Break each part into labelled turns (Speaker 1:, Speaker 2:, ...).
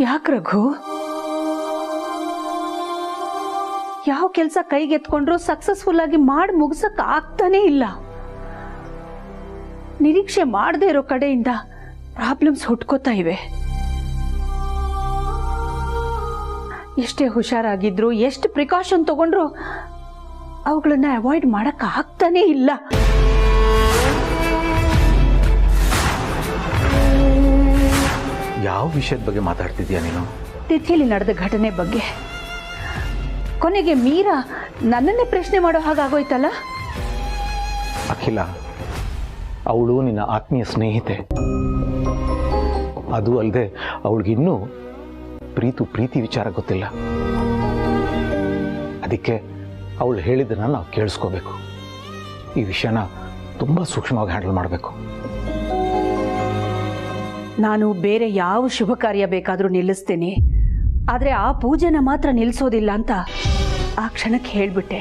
Speaker 1: ಯಾಕೆ ರಘು? ಯಾವ ಕೆಲಸ ಕೈಗೆತ್ಕೊಂಡ್ರು ಸಕ್ಸಸ್ಫುಲ್ ಆಗಿ ಮಾಡಿ ಮುಗಿಸಕ್ ಆಗ್ತಾನೆ ಇಲ್ಲ. ನಿರೀಕ್ಷೆ ಮಾಡದೇ ಇರೋ ಕಡೆಯಿಂದ ಪ್ರಾಬ್ಲಮ್ಸ್ ಹುಟ್ಕೋತಾ ಇವೆ. ಎಷ್ಟೇ ಹುಷಾರಾಗಿದ್ರು, ಎಷ್ಟು ಪ್ರಿಕಾಷನ್ ತಗೊಂಡ್ರು ಅವುಗಳನ್ನ ಅವಾಯ್ಡ್ ಮಾಡಕ್ ಆಗ್ತಾನೆ ಇಲ್ಲ.
Speaker 2: ಯಾವ ವಿಷಯದ ಬಗ್ಗೆ ಮಾತಾಡ್ತಿದ್ಯಾ ನೀನು?
Speaker 1: ತಿಥಿಲಿ ನಡೆದ ಘಟನೆ ಬಗ್ಗೆ. ಕೊನೆಗೆ ಮೀರಾ ನನ್ನನ್ನೇ ಪ್ರಶ್ನೆ ಮಾಡೋ ಹಾಗಾಗೋಯ್ತಲ್ಲ.
Speaker 2: ಅಖಿಲ, ಅವಳು ನಿನ್ನ ಆತ್ಮೀಯ ಸ್ನೇಹಿತೆ. ಅದು ಅಲ್ಲದೆ ಅವಳಿಗಿನ್ನೂ ಪ್ರೀತಿ ವಿಚಾರ ಗೊತ್ತಿಲ್ಲ. ಅದಕ್ಕೆ ಅವಳು ಹೇಳಿದ್ದನ್ನು ನಾವು ಕೇಳಿಸ್ಕೋಬೇಕು. ಈ ವಿಷಯನ ತುಂಬ ಸೂಕ್ಷ್ಮವಾಗಿ ಹ್ಯಾಂಡಲ್ ಮಾಡಬೇಕು.
Speaker 1: ನಾನು ಬೇರೆ ಯಾವ ಶುಭ ಕಾರ್ಯ ಬೇಕಾದರೂ ನಿಲ್ಲಿಸ್ತೇನೆ, ಆದರೆ ಆ ಪೂಜೆನ ಮಾತ್ರ ನಿಲ್ಲಿಸೋದಿಲ್ಲ ಅಂತ ಆ ಕ್ಷಣಕ್ಕೆ ಹೇಳಿಬಿಟ್ಟೆ.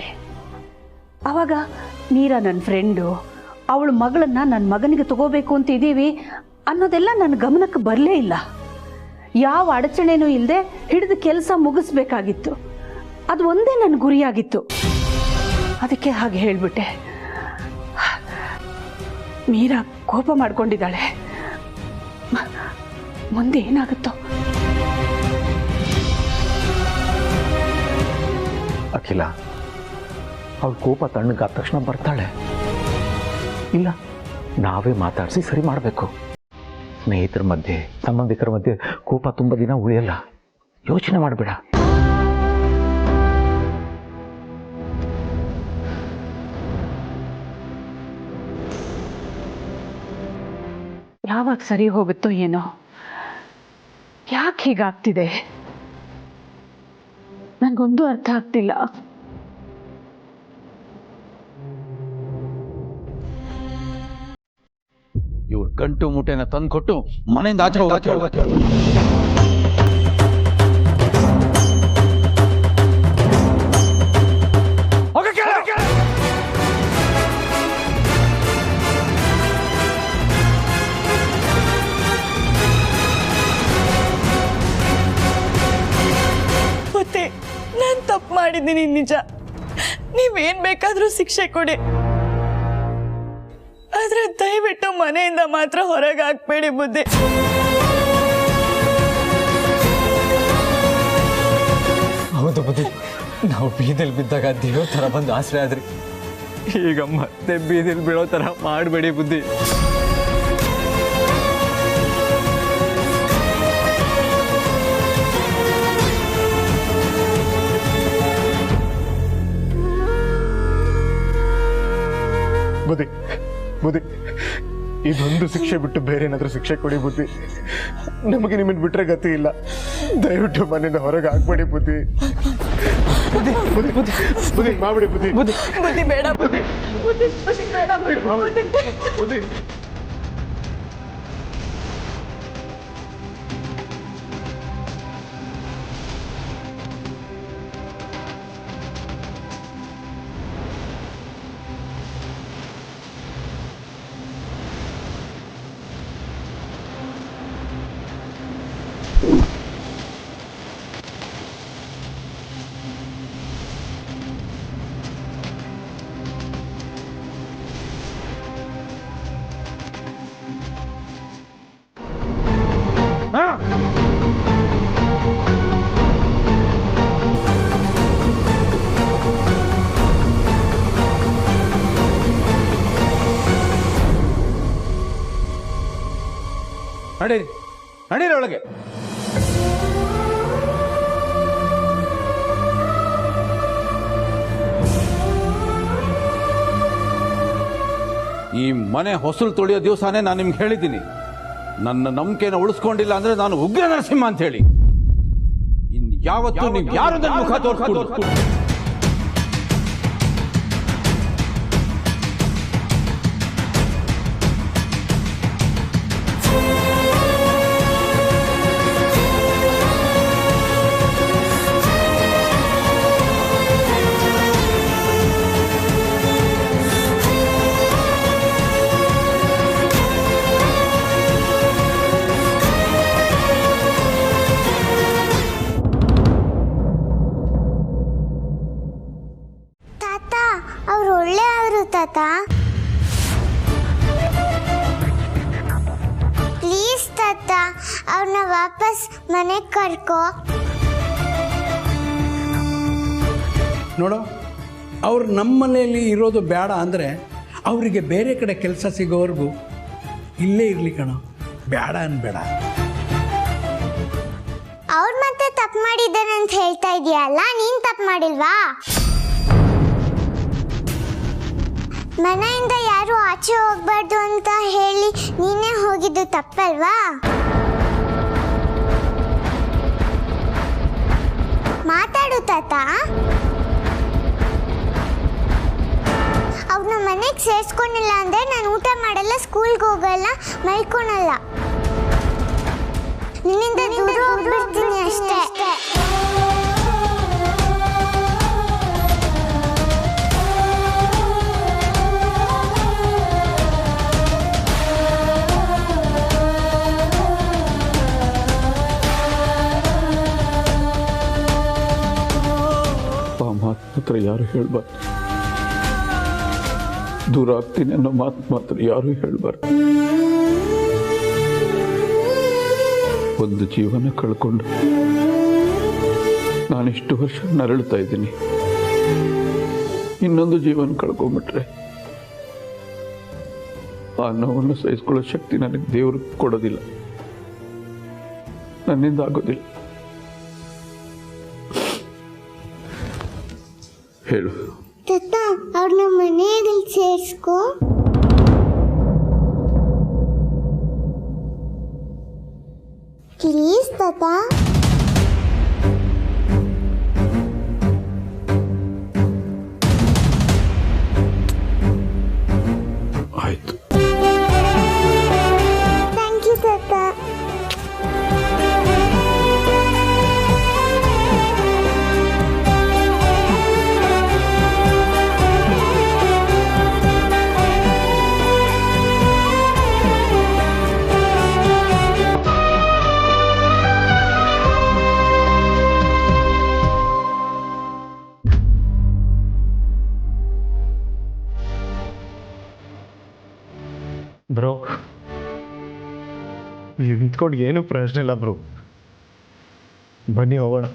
Speaker 1: ಆವಾಗ ಮೀರಾ ನನ್ನ ಫ್ರೆಂಡು, ಅವಳ ಮಗಳನ್ನ ನನ್ನ ಮಗನಿಗೆ ತಗೋಬೇಕು ಅಂತಿದ್ದೀವಿ ಅನ್ನೋದೆಲ್ಲ ನನ್ನ ಗಮನಕ್ಕೆ ಬರಲೇ ಇಲ್ಲ. ಯಾವ ಅಡಚಣೆನೂ ಇಲ್ಲದೆ ಹಿಡಿದು ಕೆಲಸ ಮುಗಿಸ್ಬೇಕಾಗಿತ್ತು. ಅದು ಒಂದೇ ನನ್ನ ಗುರಿಯಾಗಿತ್ತು. ಅದಕ್ಕೆ ಹಾಗೆ ಹೇಳಿಬಿಟ್ಟೆ. ಮೀರಾ ಕೋಪ ಮಾಡ್ಕೊಂಡಿದ್ದಾಳೆ. ಮುಂದೆ ಏನಾಗುತ್ತೋ?
Speaker 2: ಅಖಿಲ, ಅವಳ ಕೋಪ ತಣ್ಣಗಾದ ತಕ್ಷಣ ಬರ್ತಾಳೆ. ಇಲ್ಲ, ನಾವೇ ಮಾತಾಡಿಸಿ ಸರಿ ಮಾಡಬೇಕು. ಸ್ನೇಹಿತರ ಮಧ್ಯೆ, ಸಂಬಂಧಿಕರ ಮಧ್ಯೆ ಕೋಪ ತುಂಬ ದಿನ ಉಳಿಯಲ್ಲ. ಯೋಚನೆ ಮಾಡಬೇಡ.
Speaker 1: ಯಾವಾಗ ಸರಿ ಹೋಗುತ್ತೋ ಏನೋ. ಯಾಕೆ ಹೀಗಾಗ್ತಿದೆ ನನಗೊಂದು ಅರ್ಥ ಆಗ್ತಿಲ್ಲ.
Speaker 3: ಇವ್ರ ಗಂಟು ಮೂಟೆನ ತಂದ್ಕೊಟ್ಟು ಮನೆಯಿಂದ ಆಚೆ ಹೋಗಕ್ಕೆ
Speaker 4: ನಾನು ತಪ್ಪು ಮಾಡಿದ್ದೀನಿ, ನಿಜ. ನೀವೇನ್ ಬೇಕಾದ್ರೂ ಶಿಕ್ಷೆ ಕೊಡಿ, ಆದ್ರೆ ದಯವಿಟ್ಟು ಮನೆಯಿಂದ ಮಾತ್ರ ಹೊರಗೆ ಹಾಕ್ಬೇಡಿ ಬುದ್ಧಿ.
Speaker 5: ಹೌದು ಬುದ್ಧಿ, ನಾವು ಬೀದಿಲ್ ಬಿದ್ದಾಗ ದೇವ್ರ ಥರ ಬಂದು ಆಶ್ರಯ ಆದ್ರಿ. ಈಗ ಮತ್ತೆ ಬೀದಿಲ್ ಬೀಳೋ ಥರ ಮಾಡಬೇಡಿ ಬುದ್ಧಿ.
Speaker 6: ಬುದ್ಧಿ ಬುದ್ಧಿ, ಇದೊಂದು ಶಿಕ್ಷೆ ಬಿಟ್ಟು ಬೇರೆ ಏನಾದರೂ ಶಿಕ್ಷೆ ಕೊಡಿ ಬುದ್ಧಿ. ನಮಗೆ ನಿಮ್ಮನ್ನು ಬಿಟ್ಟರೆ ಗತಿ ಇಲ್ಲ. ದಯವಿಟ್ಟು ಮನೆಯಿಂದ ಹೊರಗೆ ಹಾಕ್ಬೇಡಿ ಬುದ್ಧಿ. ಬುದ್ಧಿ ಬುದ್ಧಿ ಬುದ್ಧಿ ಬುದ್ಧಿ ಮಾಡ್ಬಿಡಿ ಬುದ್ಧಿ.
Speaker 4: ಬುದ್ಧಿ ಬೇಡ, ಬುದ್ಧಿ ಬುದ್ಧಿ ಬೇಡ,
Speaker 6: ಬುದ್ಧಿ.
Speaker 3: ನಡೀರಿ ನಡೀರಿ ಒಳಗೆ. ಈ ಮನೆ ಹೊಸಲು ತೊಳೆಯೋ ದಿವಸನೇ ನಾನು ನಿಮ್ಗೆ ಹೇಳಿದ್ದೀನಿ, ನನ್ನ ನಂಬಿಕೆನ ಉಳಿಸ್ಕೊಂಡಿಲ್ಲ ಅಂದ್ರೆ ನಾನು ಉಗ್ರ ನರಸಿಂಹ ಅಂತ ಹೇಳಿ. ಇನ್ ಯಾವತ್ತೂ ನೀವು ಯಾರು ನನ್ನ ಮುಖ ತೋರಿಸ್ಕೊಡು.
Speaker 7: ಅವ್ರನ್ನ ವಾಪಸ್ ಮನೆಗೆ ಕರ್ಕೋ.
Speaker 8: ನೋಡು, ಅವ್ರು ನಮ್ಮ ಮನೆಯಲ್ಲಿ ಇರೋದು ಬೇಡ ಅಂದರೆ ಅವರಿಗೆ ಬೇರೆ ಕಡೆ ಕೆಲಸ ಸಿಗೋವರೆಗೂ ಇಲ್ಲೇ ಇರಲಿ ಕಣೋ, ಬೇಡ ಅನ್ಬೇಡ.
Speaker 7: ಅವ್ರು ಮತ್ತೆ ತಪ್ಪು ಮಾಡಿದ್ದಾನೆ ಅಂತ ಹೇಳ್ತಾ ಇದೀಯಲ್ಲ, ನೀನ್ ತಪ್ಪು ಮಾಡಿಲ್ವಾ? ಮನೆಯಿಂದ ಯಾರು ಆಚೆ ಹೋಗ್ಬಾರ್ದು ಅಂತ ಹೇಳಿ ನೀನೇ ಹೋಗಿದ್ದು ತಪ್ಪಲ್ವಾ? ಮಾತಾಡು ತಾತ. ಅವ್ರನ್ನ ಮನೆಗೆ ಸೇರಿಸ್ಕೊಂಡಿಲ್ಲ ಅಂದ್ರೆ ನಾನು ಊಟ ಮಾಡಲ್ಲ, ಸ್ಕೂಲ್ಗೆ ಹೋಗಲ್ಲ, ಮಲ್ಕೊಳಲ್ಲ. ನಿನ್ನಿಂದ ದೂರ ಹೋಗ್ಬಿಡ್ತೀನಿ ಅಷ್ಟೇ.
Speaker 3: ಆ ಮಾತು ಮಾತ್ರ ಯಾರು ಹೇಳ್ಬಾರ್ದು. ದೂರ ಆಗ್ತೀನಿ ಅನ್ನೋ ಮಾತು ಮಾತ್ರ ಯಾರು ಹೇಳ್ಬಾರ್ದು. ಒಂದು ಜೀವನ ಕಳ್ಕೊಂಡು ನಾನಿಷ್ಟು ವರ್ಷ ನರಳುತ್ತಾ ಇದ್ದೀನಿ. ಇನ್ನೊಂದು ಜೀವನ ಕಳ್ಕೊಂಡ್ಬಿಟ್ರೆ ಆ ನೋವನ್ನು ಸಹಿಸ್ಕೊಳ್ಳೋ ಶಕ್ತಿ ನನಗೆ ದೇವರು ಕೊಡೋದಿಲ್ಲ, ನನ್ನಿಂದ ಆಗೋದಿಲ್ಲ. ಹೇಳು
Speaker 7: ತಾತ, ಅವ್ರನ್ನ ಮನೆಯಲ್ಲಿ ಸೇರಿಸ್ಕೋ. ಪ್ಲೀಸ್ ತಾತ.
Speaker 3: ಆಯ್ತು.
Speaker 7: ಥ್ಯಾಂಕ್ ಯು ತಾತ.
Speaker 6: ಬ್ರೋ, ನಿಂತ್ಕೊಂಡು ಏನು ಪ್ರಶ್ನೆ ಇಲ್ಲ ಬ್ರೋ, ಬನ್ನಿ ಹೋಗೋಣ.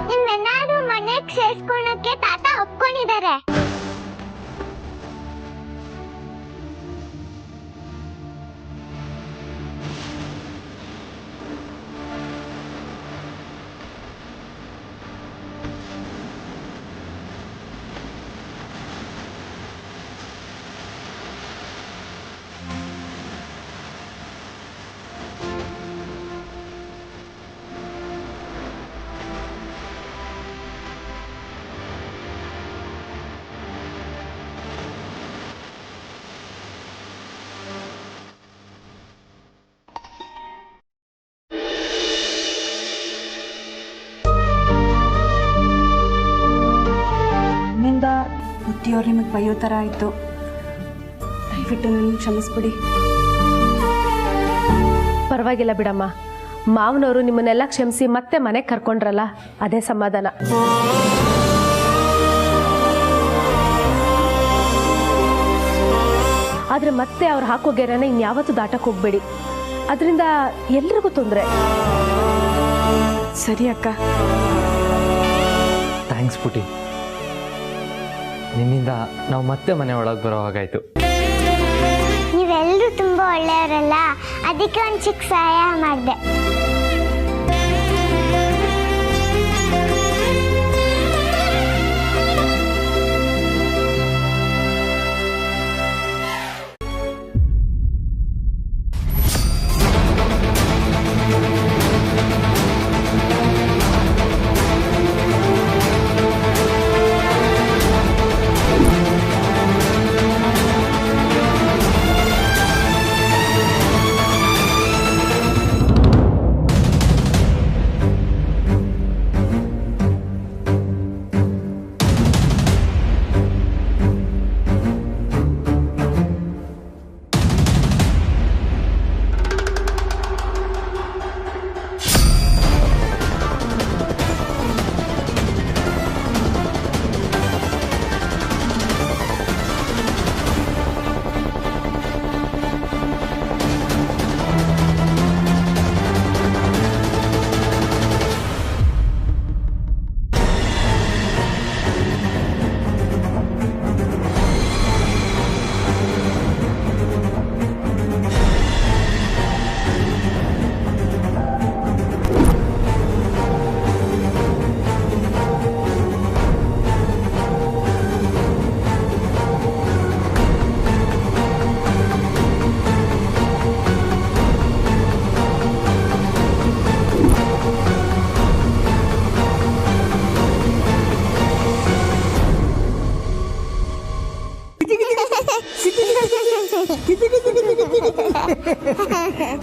Speaker 7: ನಿಮ್ಮೆಲ್ಲಾರು ಮನೆಗೆ ಸೇರಿಸ್ಕೊಳಕ್ಕೆ ತಾತ ಒಪ್ಕೊಂಡಿದ್ದಾರೆ.
Speaker 4: ನನ್ನಿಂದ ಬುದ್ಧಿಯವ್ರು ನಿಮಗೆ ಬೈಯೋ ಥರ ಆಯಿತು. ದಯವಿಟ್ಟು ನನಗೆ ಕ್ಷಮಿಸ್ಬಿಡಿ.
Speaker 9: ಪರವಾಗಿಲ್ಲ ಬಿಡಮ್ಮ, ಮಾವನವರು ನಿಮ್ಮನ್ನೆಲ್ಲ ಕ್ಷಮಿಸಿ ಮತ್ತೆ ಮನೆಗೆ ಕರ್ಕೊಂಡ್ರಲ್ಲ, ಅದೇ ಸಮಾಧಾನ. ಆದರೆ ಮತ್ತೆ ಅವ್ರು ಹಾಕೋ ಗೆರೆನ ಇನ್ಯಾವತ್ತೂ ದಾಟಕ್ಕೆ ಹೋಗಬೇಡಿ, ಅದರಿಂದ ಎಲ್ರಿಗೂ ತೊಂದರೆ.
Speaker 4: ಸರಿ ಅಕ್ಕ.
Speaker 5: ಥ್ಯಾಂಕ್ಸ್ ಪುಟಿ, ನಿನ್ನಿಂದ ನಾವು ಮತ್ತೆ ಮನೆ ಒಳಗೆ ಬರೋ ಹಾಗಾಯಿತು.
Speaker 7: ನೀವೆಲ್ಲರೂ ತುಂಬಾ ಒಳ್ಳೆಯವರಲ್ಲ, ಅದಕ್ಕೆ ಒಂದು ಚಿಕ್ಕ ಸಹಾಯ ಮಾಡಿದೆ.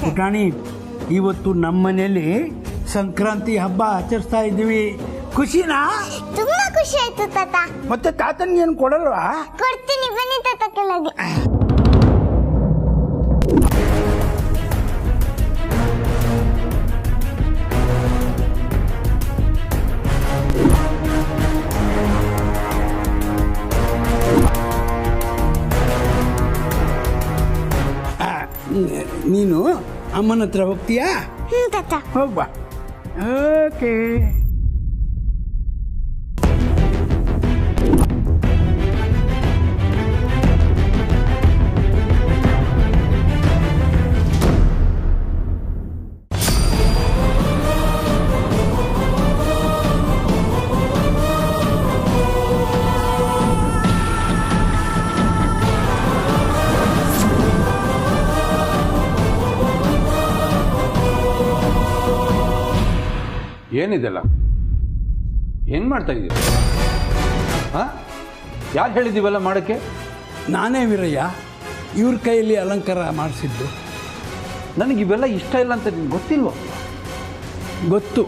Speaker 8: ಪುಟಾಣಿ, ಇವತ್ತು ನಮ್ಮ ಮನೆಯಲ್ಲಿ ಸಂಕ್ರಾಂತಿ ಹಬ್ಬ ಆಚರಿಸ್ತಾ ಇದ್ದೀವಿ. ಖುಷಿನಾ?
Speaker 7: ತುಂಬಾ ಖುಷಿ ಆಯ್ತು ತಾತ.
Speaker 8: ಮತ್ತೆ ತಾತನ್ಗೆ ಏನು ಕೊಡಲ್ವಾ?
Speaker 7: ಕೊಡ್ತೀನಿ, ಬನ್ನಿ ತಾತ ಕೆಳಗೆ.
Speaker 8: ನೀನು ಅಮ್ಮನ ಹತ್ರ ಹೋಗ್ತೀಯಾ?
Speaker 7: ತಾತ.
Speaker 8: ಹೋಗ್ಬಾ. ಓಕೆ.
Speaker 3: ಏನಿದೆಲ್ಲ? ಏನು ಮಾಡ್ತಾ ಇದ್ದೀರ? ಹಾಂ, ಯಾರು ಹೇಳಿದ್ದೀವಲ್ಲ ಮಾಡೋಕ್ಕೆ?
Speaker 8: ನಾನೇ ವೀರಯ್ಯ, ಇವ್ರ ಕೈಯಲ್ಲಿ ಅಲಂಕಾರ ಮಾಡಿಸಿದ್ದು.
Speaker 3: ನನಗೆ ಇವೆಲ್ಲ ಇಷ್ಟ ಇಲ್ಲ ಅಂತ ನಿಮ್ಗೆ ಗೊತ್ತಿಲ್ವ?
Speaker 8: ಗೊತ್ತು.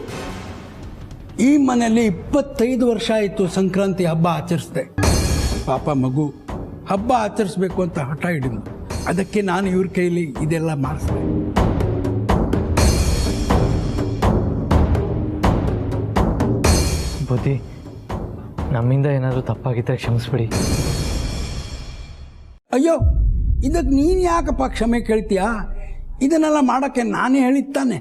Speaker 8: ಈ ಮನೆಯಲ್ಲಿ 25 ವರ್ಷ ಆಯಿತು ಸಂಕ್ರಾಂತಿ ಹಬ್ಬ ಆಚರಿಸ್ದೆ. ಪಾಪ ಮಗು ಹಬ್ಬ ಆಚರಿಸ್ಬೇಕು ಅಂತ ಹಠ ಹಿಡಿದು, ಅದಕ್ಕೆ ನಾನು ಇವ್ರ ಕೈಯಲ್ಲಿ ಇದೆಲ್ಲ ಮಾಡಿಸ್ದೆ.
Speaker 5: ಬುದ್ಧಿ, ನಮ್ಮಿಂದ ಏನಾದರೂ ತಪ್ಪಾಗಿದ್ದರೆ ಕ್ಷಮಿಸ್ಬಿಡಿ.
Speaker 8: ಅಯ್ಯೋ, ಇದಕ್ಕೆ ನೀನು ಯಾಕಪ್ಪ ಕ್ಷಮೆ ಕೇಳ್ತೀಯಾ? ಇದನ್ನೆಲ್ಲ ಮಾಡೋಕ್ಕೆ ನಾನೇ ಹೇಳಿದ್ದಾನೆ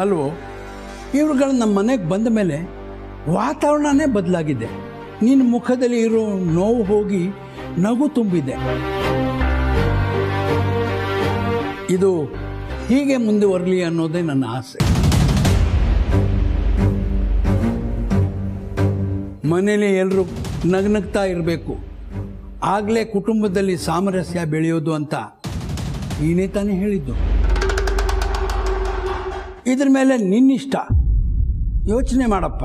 Speaker 8: ಅಲ್ವೋ? ಇವ್ರುಗಳು ನಮ್ಮ ಮನೆಗೆ ಬಂದ ಮೇಲೆ ವಾತಾವರಣನೇ ಬದಲಾಗಿದೆ. ನಿನ್ನ ಮುಖದಲ್ಲಿ ಇರೋ ನೋವು ಹೋಗಿ ನಗು ತುಂಬಿದೆ. ಇದು ಹೀಗೆ ಮುಂದುವರಲಿ ಅನ್ನೋದೇ ನನ್ನ ಆಸೆ. ಮನೇಲಿ ಎಲ್ಲರೂ ನಗ್ನಗ್ತಾ ಇರಬೇಕು, ಆಗಲೇ ಕುಟುಂಬದಲ್ಲಿ ಸಾಮರಸ್ಯ ಬೆಳೆಯೋದು ಅಂತ ನೀನೇ ತಾನೇ ಹೇಳಿದ್ದು. ಇದ್ರ ಮೇಲೆ ನಿನ್ನಿಷ್ಟ, ಯೋಚನೆ ಮಾಡಪ್ಪ.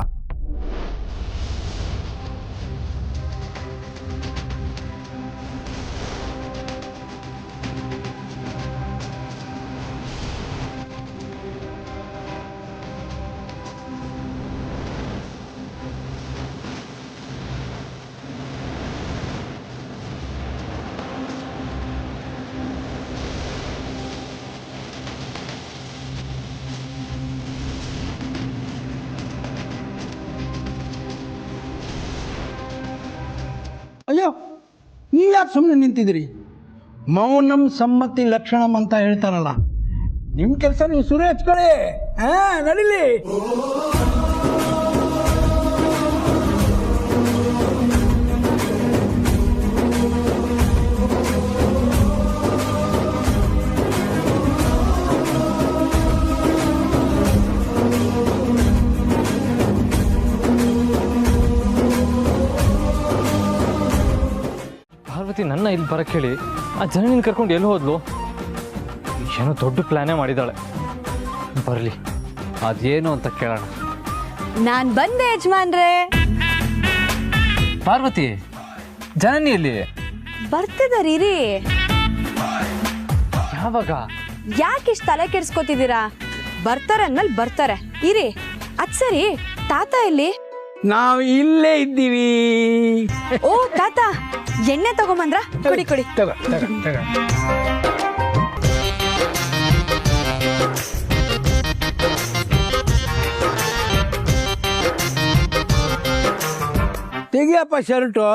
Speaker 8: ಅಯ್ಯೋ, ನೀವು ಯಾಕೆ ಸುಮ್ಮನೆ ನಿಂತಿದ್ದೀರಿ? ಮೌನಂ ಸಮ್ಮತಿ ಲಕ್ಷಣಂ ಅಂತ ಹೇಳ್ತಾರಲ್ಲ, ನಿಮ್ಮ ಕೆಲಸ ನೀವು ಸುರೇ ಹಚ್ಕೊಳ್ಳಿ. ನಡೀಲಿ.
Speaker 5: ಪಾರ್ವತಿ ನನ್ನ ಇಲ್ಲಿ ಬರಕ್ಕೆ ಹೇಳಿ ಆ ಜನನಿನ ಕರ್ಕೊಂಡು ಎಲ್ಲಿ ಹೋದ್ಲು? ಏನೋ ದೊಡ್ಡ ಪ್ಲಾನೇ ಮಾಡಿದ್ದಾಳೆ. ಬರಲಿ, ಅದೇನು ಅಂತ ಕೇಳೋಣ.
Speaker 4: ನಾನ್ ಬಂದೆ ಯಜಮಾನ್ರೆ.
Speaker 5: ಪಾರ್ವತಿ, ಜನನಿ ಎಲ್ಲಿ?
Speaker 4: ಬರ್ತಿದಾರೀ.
Speaker 5: ಯಾವಾಗ?
Speaker 4: ಯಾಕಿಷ್ಟು ತಲೆ ಕೆಡ್ಸ್ಕೊತಿದ್ದೀರಾ? ಬರ್ತಾರೆ ಅಂದ್ಮೇಲೆ ಬರ್ತಾರೆ ಇರಿ. ಅದ್ ಸರಿ, ತಾತ ಎಲ್ಲಿ?
Speaker 8: ನಾವು ಇಲ್ಲೇ ಇದ್ದೀವಿ.
Speaker 4: ಓ ತಾತ, ಎಣ್ಣೆ ತಗೊಂಬಂದ್ರ? ಕೊಡಿ ಕೊಡಿ.
Speaker 8: ತಗೋ ತಗೋ ತಗೋ. ತೆಗಿಯಪ್ಪ ಶರ್ಟು.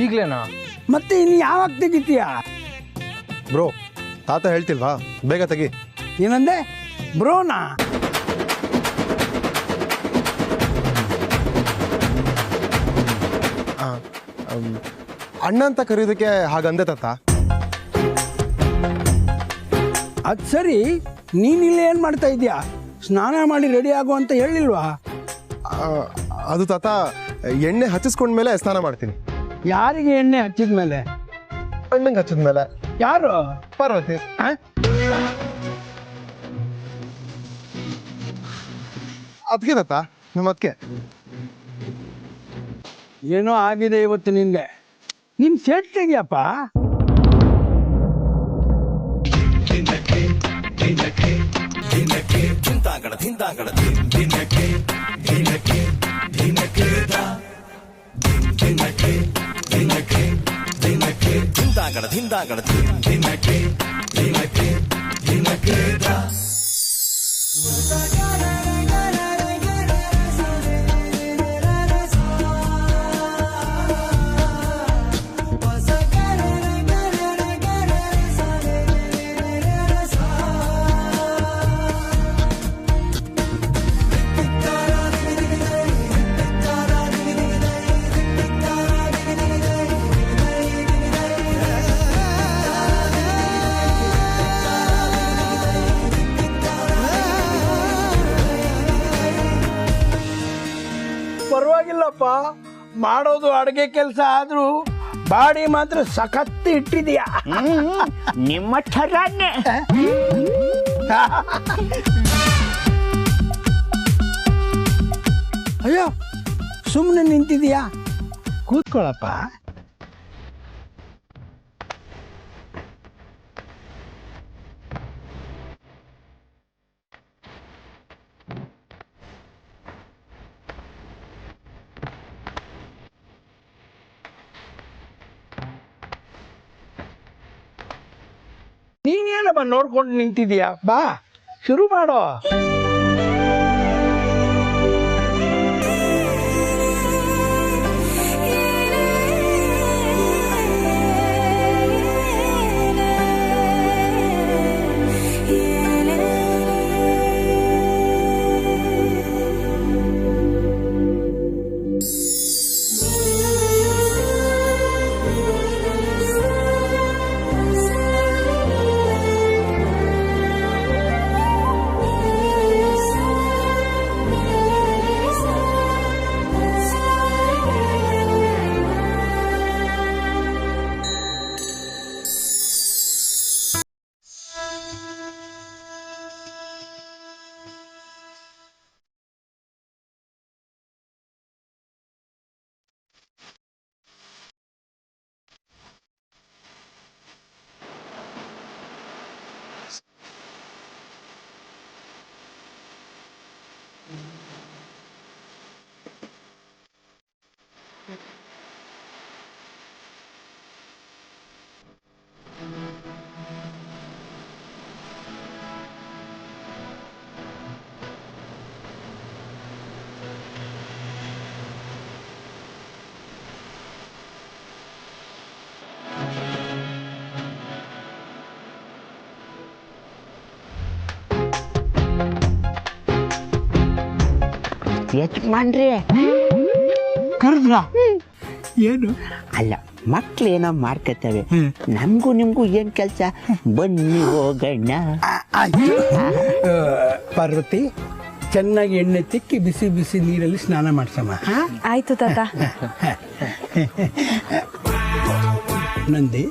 Speaker 5: ಈಗ್ಲೇನಾ?
Speaker 8: ಮತ್ತೆ ಇನ್ನು ಯಾವಾಗ ತೆಗಿತೀಯ?
Speaker 6: ಬ್ರೋ, ತಾತ ಹೇಳ್ತಿಲ್ವಾ, ಬೇಗ ತೆಗಿ.
Speaker 8: ಏನಂದೆ? ಬ್ರೋನಾ?
Speaker 6: ಅಣ್ಣ ಅಂತ ಕರೆಯೋದಕ್ಕೆ ಹಾಗಂದೆ ತಾತ.
Speaker 8: ಅದು ಸರಿ, ನೀನಿಲ್ಲೇ ಏನು ಮಾಡ್ತಾ ಇದೀಯಾ? ಸ್ನಾನ ಮಾಡಿ ರೆಡಿ ಆಗು ಅಂತ ಹೇಳಿಲ್ವಾ?
Speaker 6: ಅದು ತಾತ, ಎಣ್ಣೆ ಹಚ್ಚಿಸ್ಕೊಂಡ್ಮೇಲೆ ಸ್ನಾನ ಮಾಡ್ತೀನಿ.
Speaker 8: ಯಾರಿಗೆ ಎಣ್ಣೆ ಹಚ್ಚಿದ ಮೇಲೆ?
Speaker 6: ಅಣ್ಣಂಗೆ ಹಚ್ಚಿದ್ಮೇಲೆ.
Speaker 8: ಯಾರು?
Speaker 6: ಪಾರ್ವತಿ. ಅದಕ್ಕೆ ತಾತ ನಮ್ಮ ಅದಕ್ಕೆ
Speaker 8: ಏನೋ ಆಗಿದೆ ಇವತ್ತು ನಿನ್ಗೆ. ನಿನ್ ಶರ್ಟ್ ತೆಗಿಯಪ್ಪ. ಪರವಾಗಿಲ್ಲಪ್ಪ, ಮಾಡೋದು ಅಡುಗೆ ಕೆಲಸ ಆದ್ರೂ ಬಾಡಿ ಮಾತ್ರ ಸಖತ್ ಇಟ್ಟಿದೀಯಾ.
Speaker 10: ನಿಮ್ಮ ಥರಾನೇ.
Speaker 8: ಅಯ್ಯೋ ಸುಮ್ಮನೆ ನಿಂತಿದೀಯಾ, ಕೂತ್ಕೊಳ್ಳಪ್ಪ. ನೀನೇನಪ್ಪ ನೋಡ್ಕೊಂಡು ನಿಂತಿದೀಯಾ, ಬಾ ಶುರು ಮಾಡೋ.
Speaker 10: ಯಜಮಾನ್ರಿ
Speaker 8: ಕರ್ದ ಏನು
Speaker 10: ಅಲ್ಲ, ಮಕ್ಳೇನೋ ಮಾಡ್ಕೊತವೆ, ನಮಗೂ ನಿಮ್ಗೂ ಏನ್ ಕೆಲ್ಸ, ಬನ್ನಿ ಹೋಗೋಣ.
Speaker 8: ಪಾರ್ವತಿ, ಚೆನ್ನಾಗಿ ಎಣ್ಣೆ ತಿಕ್ಕಿ ಬಿಸಿ ಬಿಸಿ ನೀರಲ್ಲಿ ಸ್ನಾನ ಮಾಡ್ಸಮ್ಮ.
Speaker 4: ಆಯ್ತು ತಾತ.
Speaker 8: ನಂದಿ,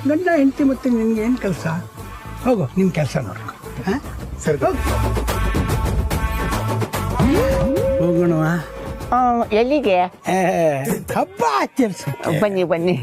Speaker 8: ಗಂಡ ಹೆಂಡತಿ ಮತ್ತೆ ನಿನ್ಗೆ ಏನು ಕೆಲಸ? ಹೋಗು, ನಿನ್ನ ಕೆಲಸ ನೋಡ್ಕೊ.
Speaker 6: ಸರಿ
Speaker 8: ಹೋಗೋಣವಾ?
Speaker 10: ಎಲ್ಲಿಗೆ?
Speaker 8: ಹಬ್ಬ ಆಚರಿಸ.
Speaker 10: ಬನ್ನಿ ಬನ್ನಿ.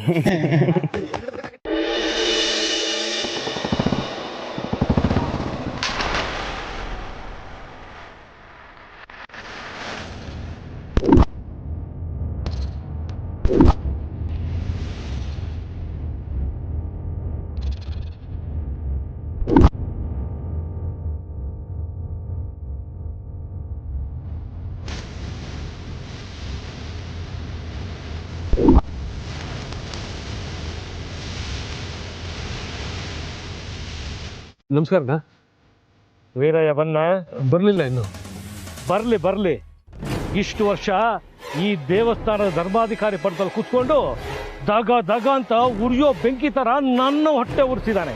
Speaker 11: ನಮಸ್ಕಾರ. ವೀರಯ್ಯ ಬರಲಿಲ್ಲ ಇನ್ನು. ಬರಲಿ. ಇಷ್ಟು ವರ್ಷ ಈ ದೇವಸ್ಥಾನದ ಧರ್ಮಾಧಿಕಾರಿ ಪಟ್ಟದಲ್ಲಿ ಕೂತ್ಕೊಂಡು ದಗ ಅಂತ ಉರಿಯೋ ಬೆಂಕಿ ಥರ ನನ್ನ ಹೊಟ್ಟೆ ಉರಿಸಿದ್ದಾನೆ.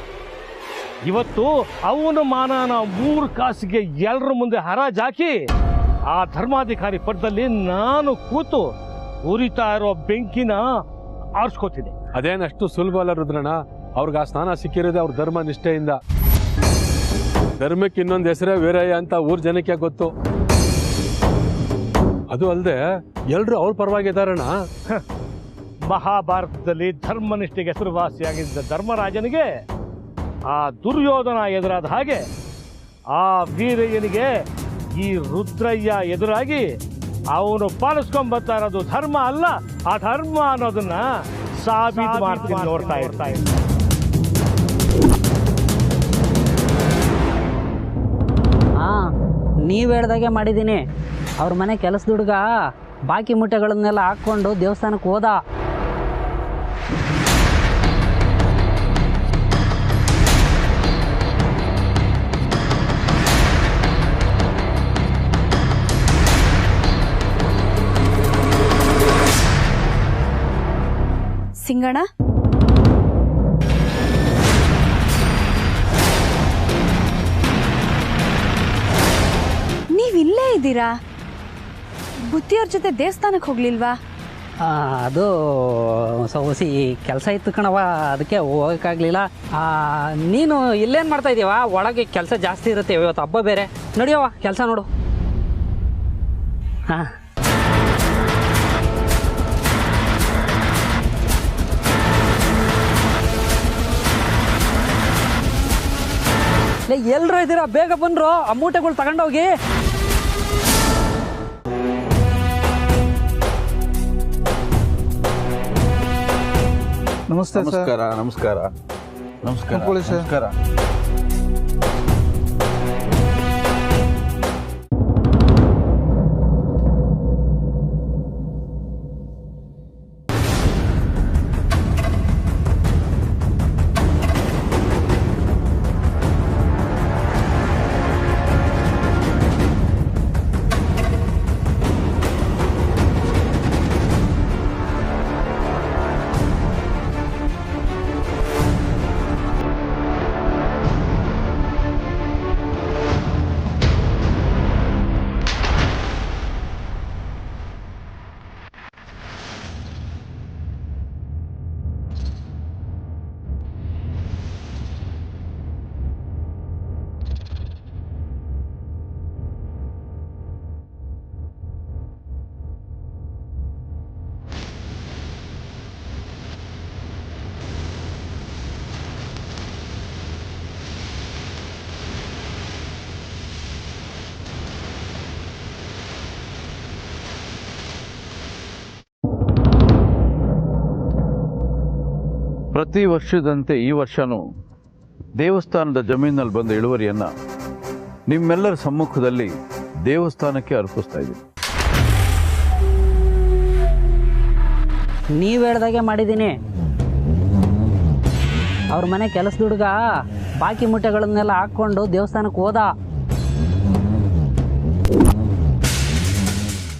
Speaker 11: ಇವತ್ತು ಅವನ ಮಾನನ 3 ಕಾಸಿಗೆ ಎಲ್ಲರ ಮುಂದೆ ಹರಾಜಾಕಿ ಆ ಧರ್ಮಾಧಿಕಾರಿ ಪಟ್ಟದಲ್ಲಿ ನಾನು ಕೂತು ಉರಿತಾ ಇರೋ ಬೆಂಕಿನ ಆರಿಸ್ಕೋತೀನಿ.
Speaker 12: ಅದೇನಷ್ಟು ಸುಲಭ ಅಲ್ಲ ರುದ್ರಣ್ಣ. ಅವ್ರಿಗೆ ಆ ಸ್ನಾನ ಸಿಕ್ಕಿರೋದೆ ಅವ್ರ ಧರ್ಮ ನಿಷ್ಠೆಯಿಂದ. ಧರ್ಮಕ್ಕೆ ಇನ್ನೊಂದು ಹೆಸರೇ ವೀರಯ್ಯ ಅಂತ ಊರ್ ಜನಕ್ಕೆ ಗೊತ್ತು. ಅದು ಅಲ್ಲದೆ ಎಲ್ರು ಅವ್ರ ಪರವಾಗಿದ್ದಾರಣ್ಣ.
Speaker 11: ಮಹಾಭಾರತದಲ್ಲಿ ಧರ್ಮನಿಷ್ಠೆಗೆ ಹೆಸರುವಾಸಿಯಾಗಿದ್ದ ಧರ್ಮರಾಜನಿಗೆ ಆ ದುರ್ಯೋಧನ ಎದುರಾದ ಹಾಗೆ ಆ ವೀರಯ್ಯನಿಗೆ ಈ ರುದ್ರಯ್ಯ ಎದುರಾಗಿ ಅವನು ಪಾಲಿಸ್ಕೊಂಡ್ಬರ್ತಾ ಇರೋದು ಧರ್ಮ ಅಲ್ಲ ಅಧರ್ಮ ಅನ್ನೋದನ್ನ ಸಾಬೀತು ಮಾಡ್ತೀನಿ. ನೋಡ್ತಾ ಇರ್ತಾ
Speaker 13: ನೀವು ಹೇಳ್ದಾಗೆ ಮಾಡಿದ್ದೀನಿ. ಅವ್ರ ಮನೆ ಕೆಲಸದ ಹುಡುಗ ಬಾಕಿ ಮುಟ್ಟೆಗಳನ್ನೆಲ್ಲ ಹಾಕ್ಕೊಂಡು ದೇವಸ್ಥಾನಕ್ಕೆ ಹೋದ.
Speaker 4: ಸಿಂಗಣ್ಣ, ನೀವಿಲ್ಲೇ ಇದ್ದೀರಾ? ಬುತ್ತಿಯವ್ರ ಜೊತೆ ದೇವಸ್ಥಾನಕ್ಕೆ ಹೋಗ್ಲಿಲ್ವಾ?
Speaker 13: ಅದು ಹೊಸಿ ಕೆಲಸ ಇತ್ತು ಕಣವ, ಅದಕ್ಕೆ ಹೋಗೋಕ್ಕಾಗಲಿಲ್ಲ. ನೀನು ಇಲ್ಲೇನು ಮಾಡ್ತಾ ಇದೀವ? ಒಳಗೆ ಕೆಲಸ ಜಾಸ್ತಿ ಇರುತ್ತೆ, ಇವತ್ತು ಹಬ್ಬ ಬೇರೆ. ನಡಿಯವ, ಕೆಲಸ ನೋಡು. ಹಾಂ, ಎಲ್ಲರೂ ಇದ್ದೀರಾ? ಬೇಗ ಬಂದ್ರು, ಆ ಮೂಟೆಗಳು ತಗೊಂಡೋಗಿ.
Speaker 3: ನಮಸ್ತೆ. ನಮಸ್ಕಾರ. ನಮಸ್ಕಾರ. ನಮಸ್ಕಾರ. ನಮಸ್ಕಾರ. ಪ್ರತಿ ವರ್ಷದಂತೆ ಈ ವರ್ಷನೂ ದೇವಸ್ಥಾನದ ಜಮೀನಲ್ಲಿ ಬಂದ ಇಳುವರಿಯನ್ನು ನಿಮ್ಮೆಲ್ಲರ ಸಮ್ಮುಖದಲ್ಲಿ ದೇವಸ್ಥಾನಕ್ಕೆ ಅರ್ಪಿಸ್ತಾ ಇದ್ದೀನಿ.
Speaker 13: ನೀವು ಹೇಳ್ದಾಗೆ ಮಾಡಿದ್ದೀನಿ. ಅವ್ರ ಮನೆ ಕೆಲಸದ ಹುಡುಗ ಬಾಕಿ ಮುಟ್ಟೆಗಳನ್ನೆಲ್ಲ ಹಾಕ್ಕೊಂಡು ದೇವಸ್ಥಾನಕ್ಕೆ ಹೋದ.